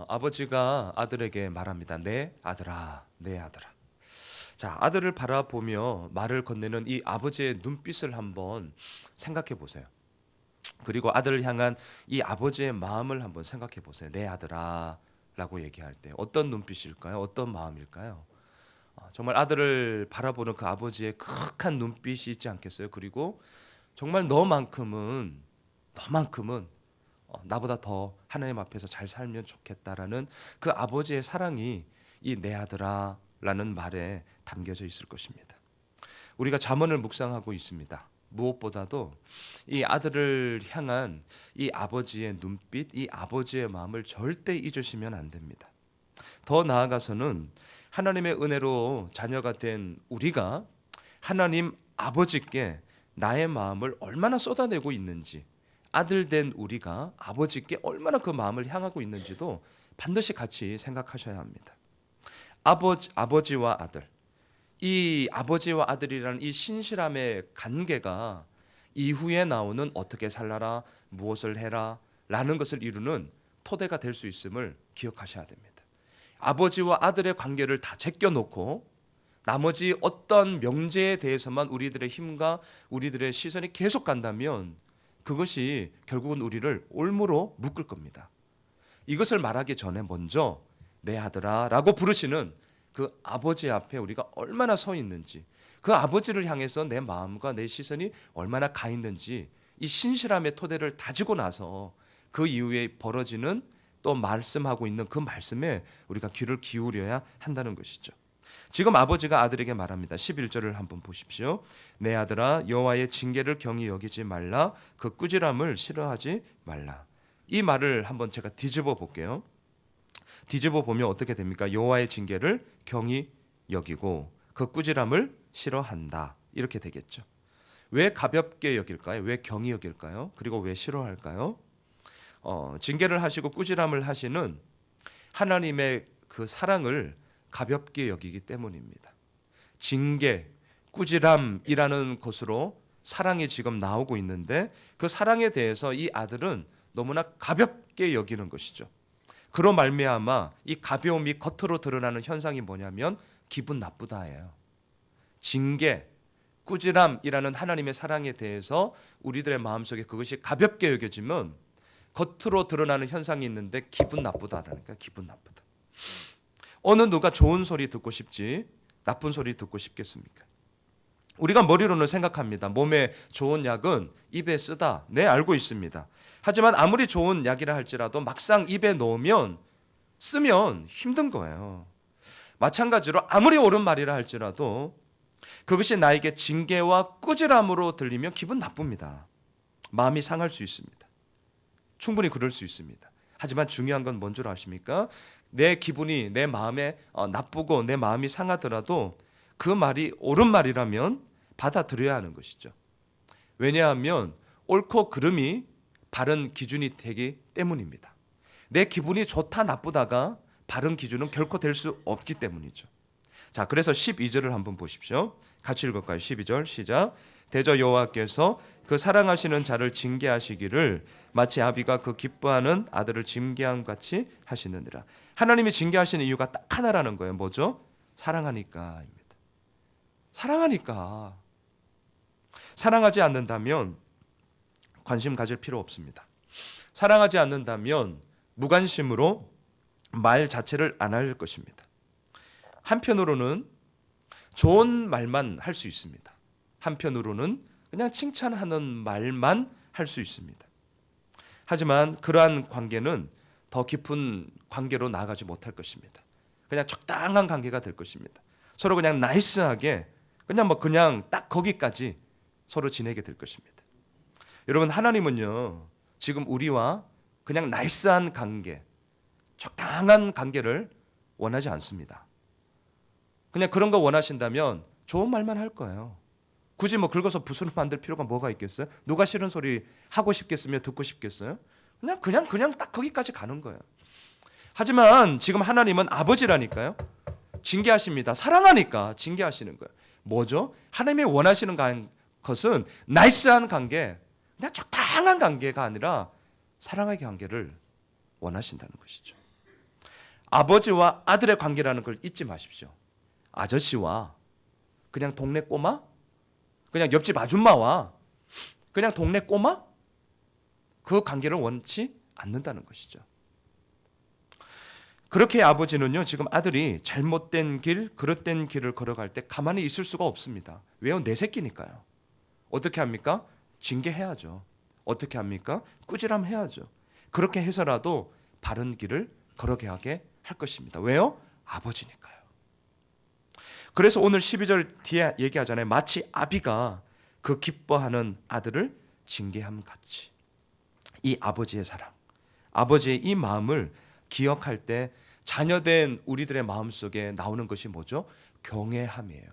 아버지가 아들에게 말합니다. 내 아들아, 내 아들아. 자, 아들을 바라보며 말을 건네는 이 아버지의 눈빛을 한번 생각해 보세요. 그리고 아들을 향한 이 아버지의 마음을 한번 생각해 보세요. 내 아들아 라고 얘기할 때 어떤 눈빛일까요? 어떤 마음일까요? 정말 아들을 바라보는 그 아버지의 크한 눈빛이 있지 않겠어요? 그리고 정말 너만큼은 나보다 더 하나님 앞에서 잘 살면 좋겠다라는 그 아버지의 사랑이 이 내 아들아 라는 말에 담겨져 있을 것입니다. 우리가 잠언을 묵상하고 있습니다. 무엇보다도 이 아들을 향한 이 아버지의 눈빛, 이 아버지의 마음을 절대 잊으시면 안 됩니다. 더 나아가서는 하나님의 은혜로 자녀가 된 우리가 하나님 아버지께 나의 마음을 얼마나 쏟아내고 있는지, 아들 된 우리가 아버지께 얼마나 그 마음을 향하고 있는지도 반드시 같이 생각하셔야 합니다. 아버지와 아들, 이 아버지와 아들이라는 이 신실함의 관계가 이후에 나오는 어떻게 살라라, 무엇을 해라 라는 것을 이루는 토대가 될 수 있음을 기억하셔야 됩니다. 아버지와 아들의 관계를 다 제껴놓고 나머지 어떤 명제에 대해서만 우리들의 힘과 우리들의 시선이 계속 간다면 그것이 결국은 우리를 올무로 묶을 겁니다. 이것을 말하기 전에 먼저 내 아들아 라고 부르시는 그 아버지 앞에 우리가 얼마나 서 있는지, 그 아버지를 향해서 내 마음과 내 시선이 얼마나 가 있는지, 이 신실함의 토대를 다지고 나서 그 이후에 벌어지는 또 말씀하고 있는 그 말씀에 우리가 귀를 기울여야 한다는 것이죠. 지금 아버지가 아들에게 말합니다. 11절을 한번 보십시오. 내 아들아, 여호와의 징계를 경히 여기지 말라. 그 꾸지람을 싫어하지 말라. 이 말을 한번 제가 뒤집어 볼게요. 뒤집어 보면 어떻게 됩니까? 여호와의 징계를 경히 여기고 그 꾸지람을 싫어한다. 이렇게 되겠죠. 왜 가볍게 여길까요? 왜 경히 여길까요? 그리고 왜 싫어할까요? 징계를 하시고 꾸지람을 하시는 하나님의 그 사랑을 가볍게 여기기 때문입니다. 징계, 꾸지람이라는 것으로 사랑이 지금 나오고 있는데 그 사랑에 대해서 이 아들은 너무나 가볍게 여기는 것이죠. 그로 말미암아 이 가벼움이 겉으로 드러나는 현상이 뭐냐면 기분 나쁘다예요. 징계, 꾸지람이라는 하나님의 사랑에 대해서 우리들의 마음속에 그것이 가볍게 여겨지면 겉으로 드러나는 현상이 있는데 기분 나쁘다라니까. 기분 나쁘다. 어느 누가 좋은 소리 듣고 싶지 나쁜 소리 듣고 싶겠습니까? 우리가 머리로는 생각합니다. 몸에 좋은 약은 입에 쓰다. 네, 알고 있습니다. 하지만 아무리 좋은 약이라 할지라도 막상 입에 넣으면 쓰면 힘든 거예요. 마찬가지로 아무리 옳은 말이라 할지라도 그것이 나에게 징계와 꾸지람으로 들리면 기분 나쁩니다. 마음이 상할 수 있습니다. 충분히 그럴 수 있습니다. 하지만 중요한 건 뭔 줄 아십니까? 내 기분이 내 마음에 나쁘고 내 마음이 상하더라도 그 말이 옳은 말이라면 받아들여야 하는 것이죠. 왜냐하면 옳고 그름이 바른 기준이 되기 때문입니다. 내 기분이 좋다 나쁘다가 바른 기준은 결코 될 수 없기 때문이죠. 자, 그래서 12절을 한번 보십시오. 같이 읽을까요? 12절 시작. 대저 여호와께서 그 사랑하시는 자를 징계하시기를 마치 아비가 그 기뻐하는 아들을 징계함 같이 하시느니라. 하나님이 징계하시는 이유가 딱 하나라는 거예요. 뭐죠? 사랑하니까입니다. 사랑하니까. 사랑하지 않는다면 관심 가질 필요 없습니다. 사랑하지 않는다면 무관심으로 말 자체를 안 할 것입니다. 한편으로는 좋은 말만 할 수 있습니다. 한편으로는 그냥 칭찬하는 말만 할 수 있습니다. 하지만 그러한 관계는 더 깊은 관계로 나아가지 못할 것입니다. 그냥 적당한 관계가 될 것입니다. 서로 그냥 나이스하게 그냥 딱 거기까지 서로 지내게 될 것입니다. 여러분, 하나님은요 지금 우리와 그냥 나이스한 관계, 적당한 관계를 원하지 않습니다. 그냥 그런 거 원하신다면 좋은 말만 할 거예요. 굳이 긁어서 붓으로 만들 필요가 뭐가 있겠어요? 누가 싫은 소리 하고 싶겠으며 듣고 싶겠어요? 그냥 딱 거기까지 가는 거예요. 하지만 지금 하나님은 아버지라니까요. 징계하십니다. 사랑하니까 징계하시는 거예요. 뭐죠? 하나님이 원하시는 것은 나이스한 관계, 그냥 적당한 관계가 아니라 사랑의 관계를 원하신다는 것이죠. 아버지와 아들의 관계라는 걸 잊지 마십시오. 아저씨와 그냥 동네 꼬마? 그냥 옆집 아줌마와 그냥 동네 꼬마? 그 관계를 원치 않는다는 것이죠. 그렇게 아버지는요, 지금 아들이 잘못된 길, 그릇된 길을 걸어갈 때 가만히 있을 수가 없습니다. 왜요? 내 새끼니까요. 어떻게 합니까? 징계해야죠. 어떻게 합니까? 꾸지람해야죠. 그렇게 해서라도 바른 길을 걸어가게 할 것입니다. 왜요? 아버지니까요. 그래서 오늘 12절 뒤에 얘기하잖아요. 마치 아비가 그 기뻐하는 아들을 징계함 같이. 이 아버지의 사랑, 아버지의 이 마음을 기억할 때 자녀된 우리들의 마음속에 나오는 것이 뭐죠? 경외함이에요.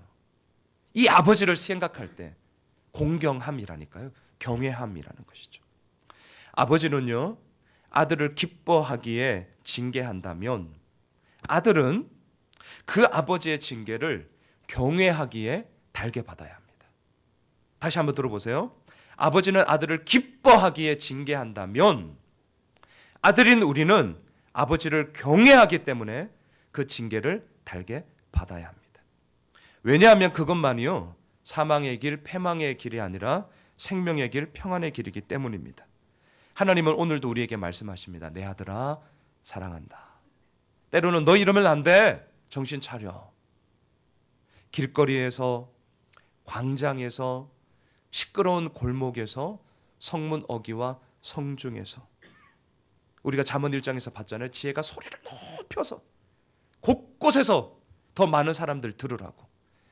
이 아버지를 생각할 때 공경함이라니까요. 경외함이라는 것이죠. 아버지는요, 아들을 기뻐하기에 징계한다면 아들은 그 아버지의 징계를 경외하기에 달게 받아야 합니다. 다시 한번 들어보세요. 아버지는 아들을 기뻐하기에 징계한다면 아들인 우리는 아버지를 경외하기 때문에 그 징계를 달게 받아야 합니다. 왜냐하면 그것만이요, 사망의 길, 패망의 길이 아니라 생명의 길, 평안의 길이기 때문입니다. 하나님은 오늘도 우리에게 말씀하십니다. 내 아들아, 사랑한다. 때로는 너 이러면 안 돼. 정신 차려. 길거리에서, 광장에서, 시끄러운 골목에서, 성문 어귀와 성중에서, 우리가 잠언 1장에서 봤잖아요. 지혜가 소리를 높여서 곳곳에서 더 많은 사람들 들으라고,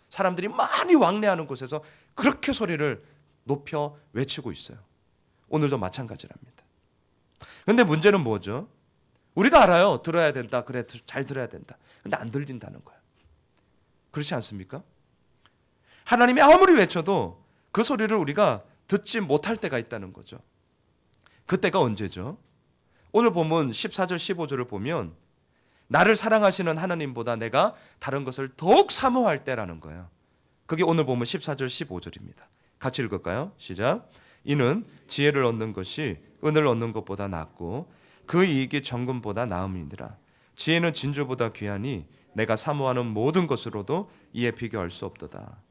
사람들이 많이 왕래하는 곳에서 그렇게 소리를 높여 외치고 있어요. 오늘도 마찬가지랍니다. 그런데 문제는 뭐죠? 우리가 알아요. 들어야 된다. 그래, 잘 들어야 된다. 근데 안 들린다는 거예요. 그렇지 않습니까? 하나님이 아무리 외쳐도 그 소리를 우리가 듣지 못할 때가 있다는 거죠. 그때가 언제죠? 오늘 본문 14절 15절을 보면 나를 사랑하시는 하나님보다 내가 다른 것을 더욱 사모할 때라는 거예요. 그게 오늘 본문 14절 15절입니다. 같이 읽을까요? 시작. 이는 지혜를 얻는 것이 은을 얻는 것보다 낫고 그 이익이 정금보다 나음이니라. 지혜는 진주보다 귀하니 내가 사모하는 모든 것으로도 이에 비교할 수 없도다.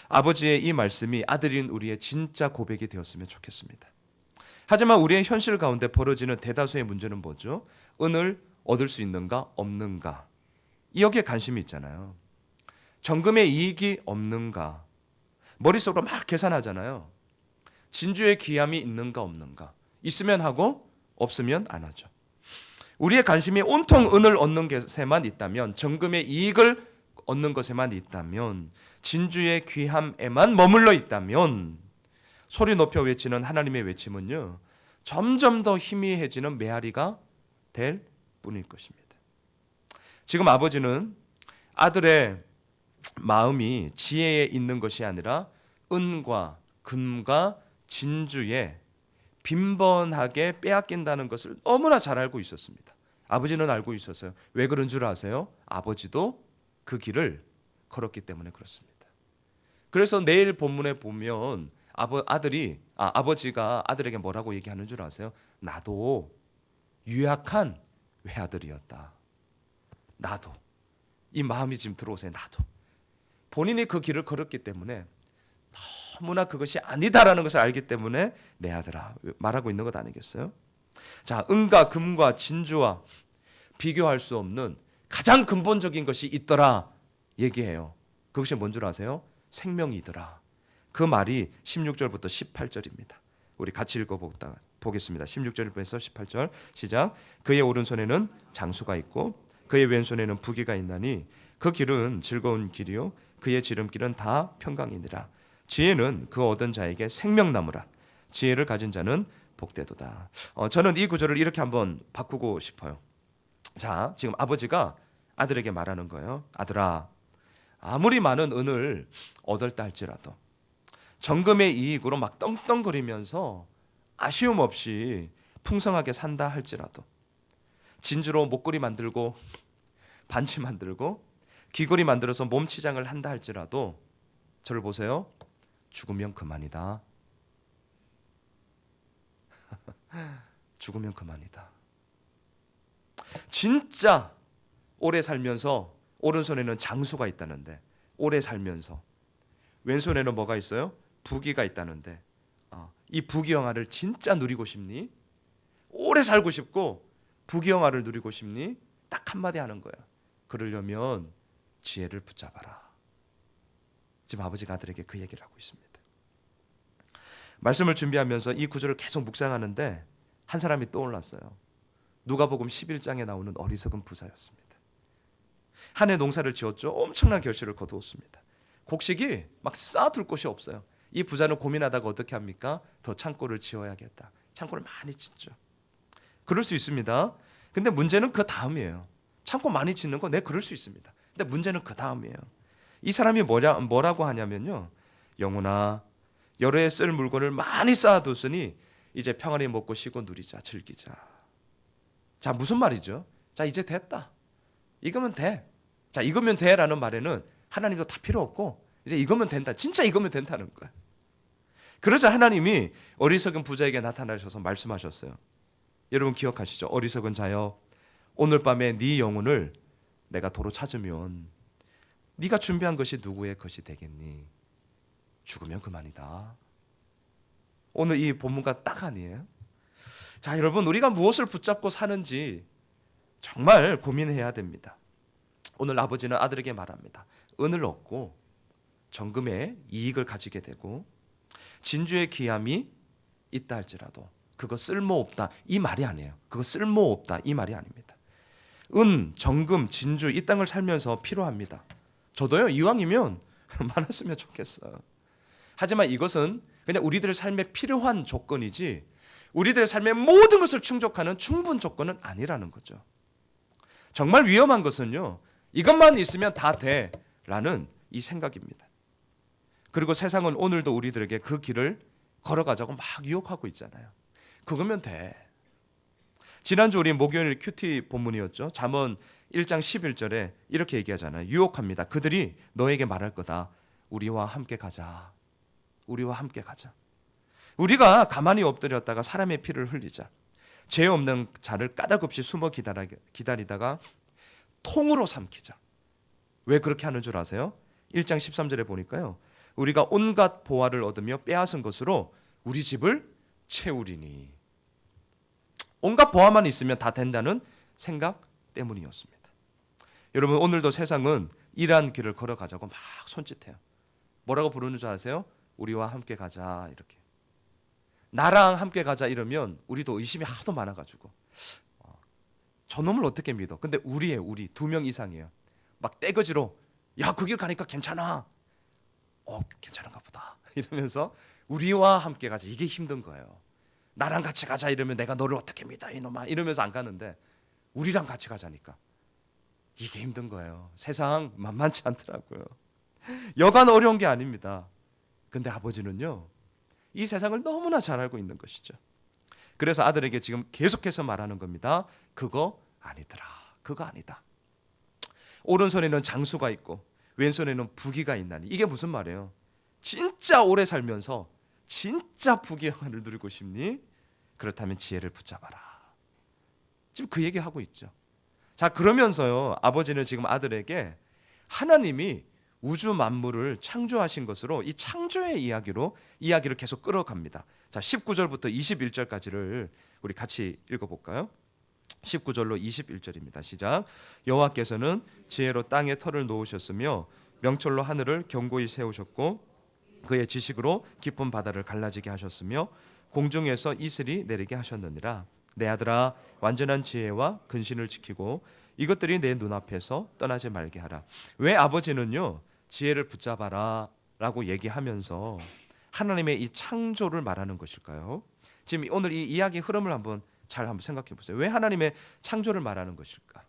아버지의 이 말씀이 아들인 우리의 진짜 고백이 되었으면 좋겠습니다. 하지만 우리의 현실 가운데 벌어지는 대다수의 문제는 뭐죠? 은을 얻을 수 있는가 없는가, 여기에 관심이 있잖아요. 정금의 이익이 없는가, 머릿속으로 막 계산하잖아요. 진주의 귀함이 있는가 없는가, 있으면 하고 없으면 안 하죠. 우리의 관심이 온통 은을 얻는 것에만 있다면, 정금의 이익을 얻는 것에만 있다면, 진주의 귀함에만 머물러 있다면 소리 높여 외치는 하나님의 외침은요, 점점 더 희미해지는 메아리가 될 뿐일 것입니다. 지금 아버지는 아들의 마음이 지혜에 있는 것이 아니라 은과 금과 진주에 빈번하게 빼앗긴다는 것을 너무나 잘 알고 있었습니다. 아버지는 알고 있었어요. 왜 그런 줄 아세요? 아버지도 그 길을 걸었기 때문에 그렇습니다. 그래서 내일 본문에 보면 아버지가 아들에게 뭐라고 얘기하는 줄 아세요? 나도 유약한 외아들이었다. 나도. 이 마음이 지금 들어오세요. 나도. 본인이 그 길을 걸었기 때문에 너무나 그것이 아니다라는 것을 알기 때문에 내 아들아 말하고 있는 것 아니겠어요? 자, 은과 금과 진주와 비교할 수 없는 가장 근본적인 것이 있더라 얘기해요. 그것이 뭔 줄 아세요? 생명이더라. 그 말이 16절부터 18절입니다. 우리 같이 읽어보겠습니다. 16절부터 18절 시작. 그의 오른손에는 장수가 있고 그의 왼손에는 부귀가 있나니 그 길은 즐거운 길이요 그의 지름길은 다 평강이니라. 지혜는 그 얻은 자에게 생명나무라. 지혜를 가진 자는 복되도다. 저는 이 구절을 이렇게 한번 바꾸고 싶어요. 자, 지금 아버지가 아들에게 말하는 거예요. 아들아, 아무리 많은 은을 얻었다 할지라도, 정금의 이익으로 막 떵떵거리면서 아쉬움 없이 풍성하게 산다 할지라도, 진주로 목걸이 만들고 반지 만들고 귀걸이 만들어서 몸치장을 한다 할지라도 저를 보세요. 죽으면 그만이다. 죽으면 그만이다. 진짜 오래 살면서 오른손에는 장수가 있다는데, 오래 살면서 왼손에는 뭐가 있어요? 부귀가 있다는데, 이 부귀영화를 진짜 누리고 싶니? 오래 살고 싶고 부귀영화를 누리고 싶니? 딱 한마디 하는 거야. 그러려면 지혜를 붙잡아라. 지금 아버지가 아들에게 그 얘기를 하고 있습니다. 말씀을 준비하면서 이 구절을 계속 묵상하는데 한 사람이 떠올랐어요. 누가복음 11장에 나오는 어리석은 부자였습니다. 한 해 농사를 지었죠. 엄청난 결실을 거두었습니다. 곡식이 막 쌓아둘 곳이 없어요. 이 부자는 고민하다가 어떻게 합니까? 더 창고를 지어야겠다. 창고를 많이 짓죠. 그럴 수 있습니다. 근데 문제는 그 다음이에요. 창고 많이 짓는 거, 네, 그럴 수 있습니다. 근데 문제는 그 다음이에요. 이 사람이 뭐라고 하냐면요, 영혼아, 여러 해 쓸 물건을 많이 쌓아뒀으니 이제 평안히 먹고 쉬고 누리자, 즐기자. 자, 무슨 말이죠? 자, 이제 됐다. 이거면 돼. 자, 이거면 돼라는 말에는 하나님도 다 필요 없고 이제 이거면 된다. 진짜 이거면 된다는 거야. 그러자 하나님이 어리석은 부자에게 나타나셔서 말씀하셨어요. 여러분 기억하시죠? 어리석은 자여, 오늘 밤에 네 영혼을 내가 도로 찾으면 네가 준비한 것이 누구의 것이 되겠니? 죽으면 그만이다. 오늘 이 본문과 딱 아니에요? 자, 여러분, 우리가 무엇을 붙잡고 사는지 정말 고민해야 됩니다. 오늘 아버지는 아들에게 말합니다. 은을 얻고 정금의 이익을 가지게 되고 진주의 귀함이 있다 할지라도 그거 쓸모없다, 이 말이 아니에요. 그거 쓸모없다, 이 말이 아닙니다. 은, 정금, 진주, 이 땅을 살면서 필요합니다. 저도요, 이왕이면 많았으면 좋겠어요. 하지만 이것은 그냥 우리들의 삶에 필요한 조건이지 우리들의 삶의 모든 것을 충족하는 충분 조건은 아니라는 거죠. 정말 위험한 것은요, 이것만 있으면 다 돼 라는 이 생각입니다. 그리고 세상은 오늘도 우리들에게 그 길을 걸어가자고 막 유혹하고 있잖아요. 그거면 돼. 지난주 우리 목요일 큐티 본문이었죠. 잠언 1장 11절에 이렇게 얘기하잖아요. 유혹합니다. 그들이 너에게 말할 거다. 우리와 함께 가자. 우리와 함께 가자. 우리가 가만히 엎드렸다가 사람의 피를 흘리자. 죄 없는 자를 까닭없이 숨어 기다리다가 통으로 삼키자. 왜 그렇게 하는 줄 아세요? 1장 13절에 보니까요, 우리가 온갖 보화를 얻으며 빼앗은 것으로 우리 집을 채우리니. 온갖 보화만 있으면 다 된다는 생각 때문이었습니다. 여러분, 오늘도 세상은 이러한 길을 걸어가자고 막 손짓해요. 뭐라고 부르는 줄 아세요? 우리와 함께 가자, 이렇게. 나랑 함께 가자 이러면 우리도 의심이 하도 많아가지고 저놈을 어떻게 믿어? 근데 우리 2명 이상이에요. 막 떼거지로 야, 그 길 가니까 괜찮아. 괜찮은가 보다 이러면서 우리와 함께 가자. 이게 힘든 거예요. 나랑 같이 가자 이러면 내가 너를 어떻게 믿어 이놈아 이러면서 안 가는데 우리랑 같이 가자니까 이게 힘든 거예요. 세상 만만치 않더라고요. 여간 어려운 게 아닙니다. 근데 아버지는요, 이 세상을 너무나 잘 알고 있는 것이죠. 그래서 아들에게 지금 계속해서 말하는 겁니다. 그거 아니더라. 그거 아니다. 오른손에는 장수가 있고 왼손에는 부귀가 있나니. 이게 무슨 말이에요? 진짜 오래 살면서 진짜 부귀영화를 누리고 싶니? 그렇다면 지혜를 붙잡아라. 지금 그 얘기하고 있죠. 자, 그러면서요, 아버지는 지금 아들에게 하나님이 우주 만물을 창조하신 것으로 이 창조의 이야기를 계속 끌어갑니다. 자, 19절부터 21절까지를 우리 같이 읽어볼까요? 19절로 21절입니다. 시작. 여호와께서는 지혜로 땅에 터를 놓으셨으며 명철로 하늘을 견고히 세우셨고 그의 지식으로 깊은 바다를 갈라지게 하셨으며 공중에서 이슬이 내리게 하셨느니라. 내 아들아, 완전한 지혜와 근신을 지키고 이것들이 내 눈앞에서 떠나지 말게 하라. 왜 아버지는요, 지혜를 붙잡아라 라고 얘기하면서 하나님의 이 창조를 말하는 것일까요? 지금 오늘 이 이야기 흐름을 한번 생각해 보세요. 왜 하나님의 창조를 말하는 것일까?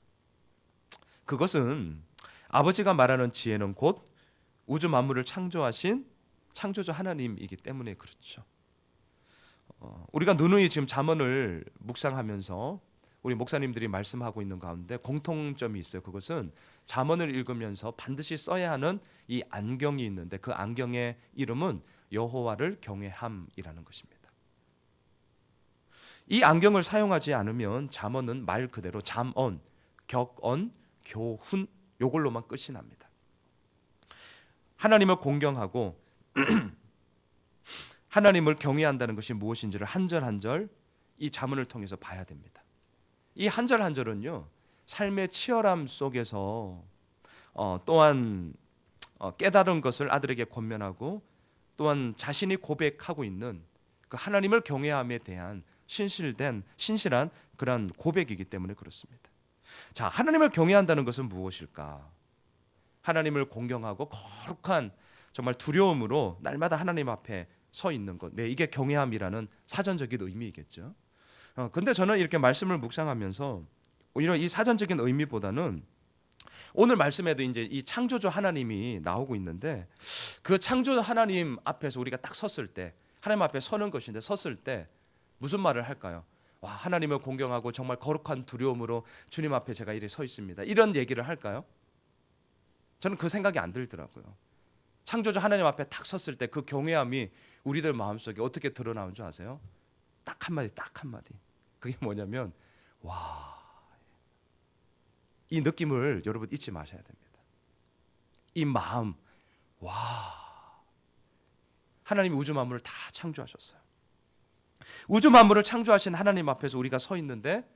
그것은 아버지가 말하는 지혜는 곧 우주 만물을 창조하신 창조주 하나님이기 때문에 그렇죠. 우리가 누누이 지금 잠언을 묵상하면서 우리 목사님들이 말씀하고 있는 가운데 공통점이 있어요. 그것은 잠언을 읽으면서 반드시 써야 하는 이 안경이 있는데 그 안경의 이름은 여호와를 경외함이라는 것입니다. 이 안경을 사용하지 않으면 잠언은 말 그대로 잠언, 격언, 교훈 요걸로만 끝이 납니다. 하나님을 공경하고 하나님을 경외한다는 것이 무엇인지를 한 절 한 절 이 잠언을 통해서 봐야 됩니다. 이 한 절 한 절은요, 삶의 치열함 속에서 또한 깨달은 것을 아들에게 권면하고 또한 자신이 고백하고 있는 그 하나님을 경외함에 대한 신실한 그런 고백이기 때문에 그렇습니다. 자, 하나님을 경외한다는 것은 무엇일까? 하나님을 공경하고 거룩한 정말 두려움으로 날마다 하나님 앞에 서 있는 것. 네, 이게 경외함이라는 사전적인 의미이겠죠. 근데 저는 이렇게 말씀을 묵상하면서 오히려 이 사전적인 의미보다는 오늘 말씀에도 이제 이 창조주 하나님이 나오고 있는데 그 창조주 하나님 앞에서 우리가 딱 섰을 때, 하나님 앞에 서는 것인데 섰을 때 무슨 말을 할까요? 와, 하나님을 공경하고 정말 거룩한 두려움으로 주님 앞에 제가 이렇게 서 있습니다. 이런 얘기를 할까요? 저는 그 생각이 안 들더라고요. 창조주 하나님 앞에 딱 섰을 때 그 경외함이 우리들 마음속에 어떻게 드러나는 줄 아세요? 딱 한마디, 딱 한마디. 그게 뭐냐면 와, 이 느낌을 여러분 잊지 마셔야 됩니다. 이 마음, 와, 하나님이 우주 만물을 다 창조하셨어요. 우주 만물을 창조하신 하나님 앞에서 우리가 서 있는데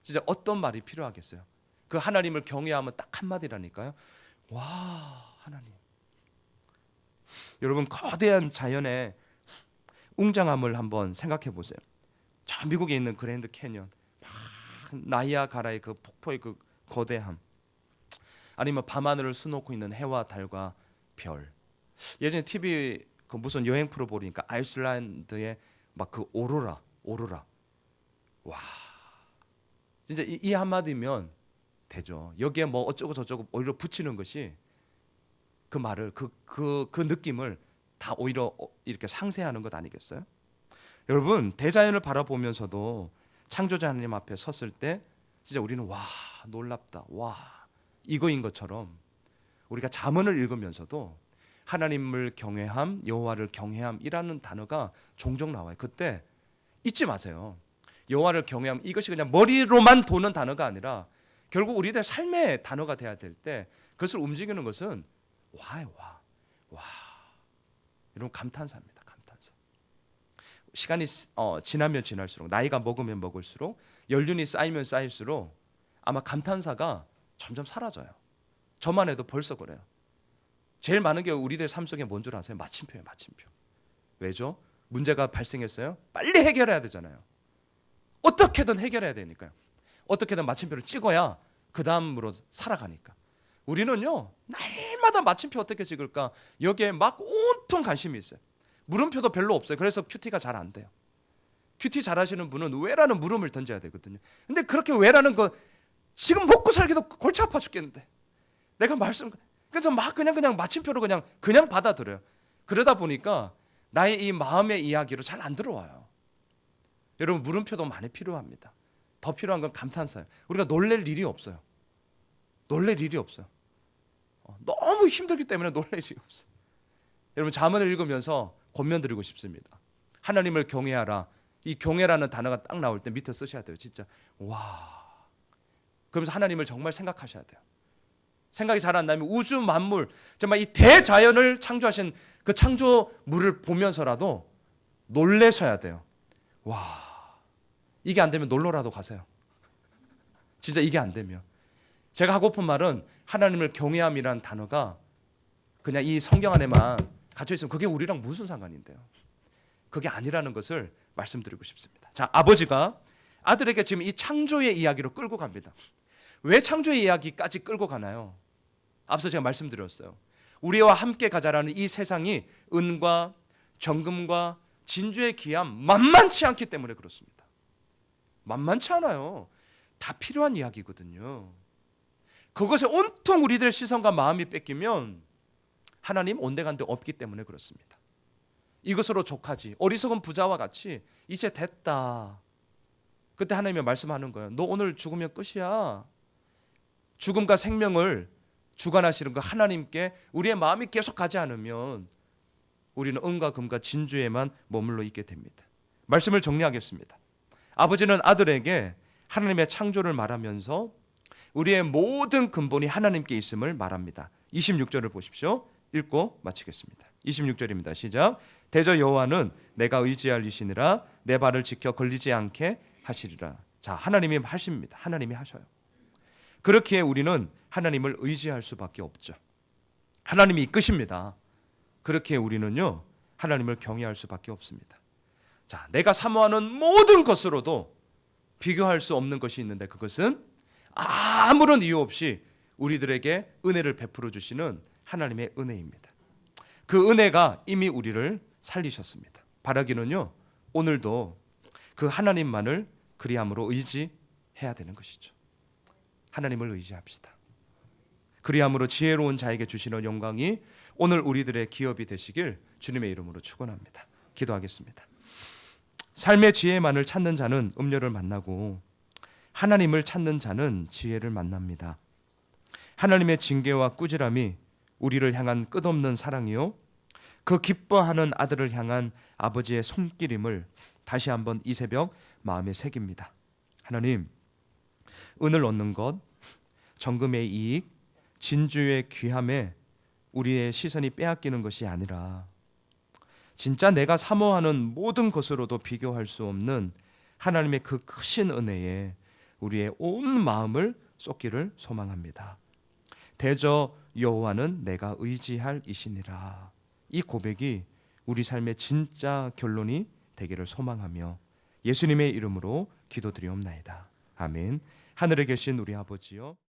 진짜 어떤 말이 필요하겠어요? 그 하나님을 경외하면 딱 한마디라니까요. 와, 하나님. 여러분, 거대한 자연의 웅장함을 한번 생각해 보세요. 저 미국에 있는 그랜드 캐년, 나이아가라의 그 폭포의 그 거대함, 아니면 밤하늘을 수놓고 있는 해와 달과 별. 예전에 TV 그 무슨 여행 프로 보니까 아이슬란드의 막 그 오로라. 와, 진짜 이 한마디면 되죠. 여기에 뭐 어쩌고 저쩌고 오히려 붙이는 것이 그 말을 그 느낌을 다 오히려 이렇게 상쇄하는 것 아니겠어요? 여러분, 대자연을 바라보면서도 창조자 하나님 앞에 섰을 때 진짜 우리는 와, 놀랍다, 와, 이거인 것처럼 우리가 잠언을 읽으면서도 하나님을 경외함, 여호와를 경외함이라는 단어가 종종 나와요. 그때 잊지 마세요. 여호와를 경외함, 이것이 그냥 머리로만 도는 단어가 아니라 결국 우리들 삶의 단어가 돼야 될 때 그것을 움직이는 것은 와요, 와. 여러분, 감탄사입니다. 감탄사. 시간이 지나면 지날수록, 나이가 먹으면 먹을수록, 연륜이 쌓이면 쌓일수록 아마 감탄사가 점점 사라져요. 저만 해도 벌써 그래요. 제일 많은 게 우리들 삶 속에 뭔 줄 아세요? 마침표예요, 마침표. 왜죠? 문제가 발생했어요? 빨리 해결해야 되잖아요. 어떻게든 해결해야 되니까요. 어떻게든 마침표를 찍어야 그 다음으로 살아가니까. 우리는요, 날마다 마침표 어떻게 찍을까? 여기에 막 온통 관심이 있어요. 물음표도 별로 없어요. 그래서 큐티가 잘 안 돼요. 큐티 잘하시는 분은 왜라는 물음을 던져야 되거든요. 근데 그렇게 왜라는 거 지금 먹고 살기도 골치 아파 죽겠는데 내가 그래서 막 그냥 마침표로 그냥 받아들여요. 그러다 보니까 나의 이 마음의 이야기로 잘 안 들어와요. 여러분, 물음표도 많이 필요합니다. 더 필요한 건 감탄사예요. 우리가 놀랄 일이 없어요. 놀랄 일이 없어요. 너무 힘들기 때문에 놀랄 일이 없어요. 여러분, 잠언을 읽으면서 권면드리고 싶습니다. 하나님을 경외하라. 이 경외라는 단어가 딱 나올 때 밑에 쓰셔야 돼요. 진짜 와. 그러면서 하나님을 정말 생각하셔야 돼요. 생각이 잘 안 나면 우주 만물, 정말 이 대자연을 창조하신 그 창조물을 보면서라도 놀라셔야 돼요. 와, 이게 안 되면 놀러라도 가세요. 진짜 이게 안 되면. 제가 하고픈 말은 하나님을 경외함이라는 단어가 그냥 이 성경 안에만 갇혀 있으면 그게 우리랑 무슨 상관인데요. 그게 아니라는 것을 말씀드리고 싶습니다. 자, 아버지가 아들에게 지금 이 창조의 이야기로 끌고 갑니다. 왜 창조의 이야기까지 끌고 가나요? 앞서 제가 말씀드렸어요. 우리와 함께 가자라는 이 세상이 은과 정금과 진주의 귀함 만만치 않기 때문에 그렇습니다. 만만치 않아요. 다 필요한 이야기거든요. 그것에 온통 우리들의 시선과 마음이 뺏기면 하나님 온데간데 없기 때문에 그렇습니다. 이것으로 족하지. 어리석은 부자와 같이 이제 됐다. 그때 하나님이 말씀하는 거예요. 너 오늘 죽으면 끝이야. 죽음과 생명을 주관하시는 그 하나님께 우리의 마음이 계속 가지 않으면 우리는 은과 금과 진주에만 머물러 있게 됩니다. 말씀을 정리하겠습니다. 아버지는 아들에게 하나님의 창조를 말하면서 우리의 모든 근본이 하나님께 있음을 말합니다. 26절을 보십시오. 읽고 마치겠습니다. 26절입니다. 시작. 대저 여호와는 내가 의지할 이시니라 내 발을 지켜 걸리지 않게 하시리라. 자, 하나님이 하십니다. 하나님이 하셔요. 그렇기에 우리는 하나님을 의지할 수밖에 없죠. 하나님이 이끄십니다. 그렇기에 우리는요, 하나님을 경외할 수밖에 없습니다. 자, 내가 사모하는 모든 것으로도 비교할 수 없는 것이 있는데 그것은 아무런 이유 없이 우리들에게 은혜를 베풀어 주시는 하나님의 은혜입니다. 그 은혜가 이미 우리를 살리셨습니다. 바라기는요, 오늘도 그 하나님만을 그리함으로 의지해야 되는 것이죠. 하나님을 의지합시다. 그리함으로 지혜로운 자에게 주시는 영광이 오늘 우리들의 기업이 되시길 주님의 이름으로 축원합니다. 기도하겠습니다. 삶의 지혜만을 찾는 자는 음료를 만나고 하나님을 찾는 자는 지혜를 만납니다. 하나님의 징계와 꾸지람이 우리를 향한 끝없는 사랑이요, 그 기뻐하는 아들을 향한 아버지의 손길임을 다시 한번 이 새벽 마음에 새깁니다. 하나님, 은을 얻는 것, 정금의 이익, 진주의 귀함에 우리의 시선이 빼앗기는 것이 아니라 진짜 내가 사모하는 모든 것으로도 비교할 수 없는 하나님의 그 크신 은혜에 우리의 온 마음을 쏟기를 소망합니다. 대저 여호와는 내가 의지할 이시니라. 이 고백이 우리 삶의 진짜 결론이 되기를 소망하며 예수님의 이름으로 기도드리옵나이다. 아멘. 하늘에 계신 우리 아버지요,